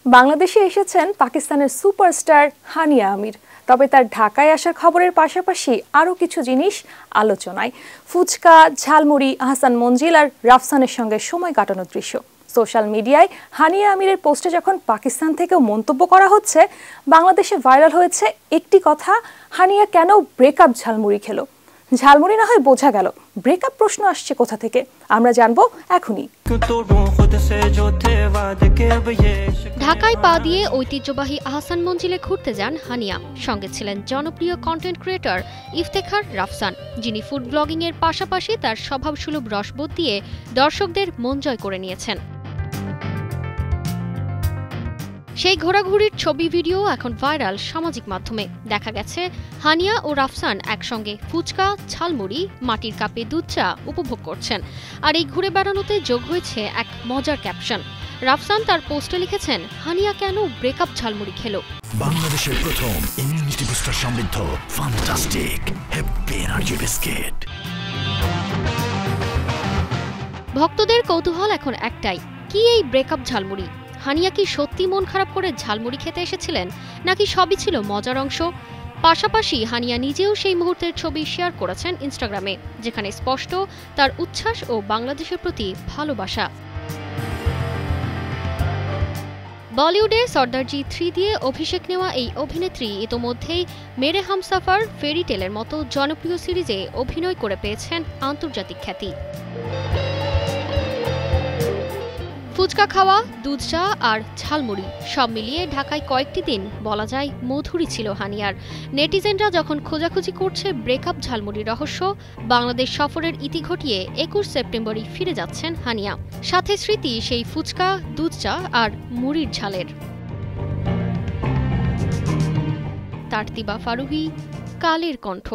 বাংলাদেশে এসেছেন পাকিস্তানের সুপারস্টার হানিয়া আমির। তবে তার ঢাকায় আসার খবরের পাশাপাশি আরও কিছু জিনিস আলোচনায়। ফুচকা, ঝালমুড়ি, আহসান মঞ্জিল আর রাফসানের সঙ্গে সময় কাটানোর দৃশ্য। সোশ্যাল মিডিয়ায় হানিয়া আমিরের পোস্টে যখন পাকিস্তান থেকেও মন্তব্য করা হচ্ছে, বাংলাদেশে ভাইরাল হয়েছে একটি কথা, হানিয়া কেন ব্রেকআপ ঝালমুড়ি খেলো। ঝালমুড়ি না হয় বোঝা গেল, ব্রেকআপ প্রশ্ন আসছে কোথা থেকে আমরা জানবো এখনই। ঢাকায় পা দিয়ে ঐতিহ্যবাহী আহসান মঞ্জিলে ঘুরতে যান হানিয়া। সঙ্গে ছিলেন জনপ্রিয় কন্টেন্ট ক্রিয়েটর ইফতেখার রাফসান, যিনি ফুড ব্লগিং এর পাশাপাশি তার স্বভাবসুলভ রসবোধ দিয়ে দর্শকদের মন জয় করে নিয়েছেন। সেই ঘোরাঘুরির ছবি ভিডিও এখন ভাইরাল সামাজিক মাধ্যমে। দেখা গেছে হানিয়া ও রাফসান একসঙ্গে ফুচকা, ঝালমুড়ি, মাটির কাপে দুধ চা উপভোগ করছেন। আর এই ঘুরে বেড়ানোতে যোগ হয়েছে এক মজার ক্যাপশন। রাফসান তার পোস্টে লিখেছেন, হানিয়া কেন ব্রেকআপ ঝালমুড়ি খেলো। বাংলাদেশের প্রথম ইমিউনিটি বুস্টার সমৃদ্ধ ফ্যান্টাস্টিক হ্যাপি এনার্জি বিস্কিট। ভক্তদের কৌতূহল এখন একটাই, কি এই ব্রেকআপ ঝালমুড়ি? হানিয়া কি সত্যি মন খারাপ করে ঝালমুড়ি খেতে এসেছিলেন, নাকি সবই ছিল মজার অংশ? পাশাপাশি হানিয়া নিজেও সেই মুহূর্তের ছবি শেয়ার করেছেন ইনস্টাগ্রামে, যেখানে স্পষ্ট তার উচ্ছ্বাস ও বাংলাদেশের প্রতি ভালোবাসা। বলিউডে সর্দারজি 3 দিয়ে অভিষেক নেওয়া এই অভিনেত্রী ইতোমধ্যেই মেরে হামসাফার, ফেরি টেলের মতো জনপ্রিয় সিরিজে অভিনয় করে পেয়েছেন আন্তর্জাতিক খ্যাতি। ফুচকা খাওয়া, দুধ চা আর ঝালমুড়ি সব মিলিয়ে ঢাকায় কয়েকটি দিন বলা যায় মধুরই ছিল হানিয়ার। নেটিজেনরা যখন খোঁজাখুঁজি করছে ব্রেকআপ ঝালমুড়ির রহস্য, বাংলাদেশ সফরের ইতি ঘটিয়ে 21 সেপ্টেম্বরই ফিরে যাচ্ছেন হানিয়া। সাথে স্মৃতি সেই ফুচকা, দুধ চা আর মুড়ির ঝালের। তারতিবা ফারুহি, কালের কণ্ঠ।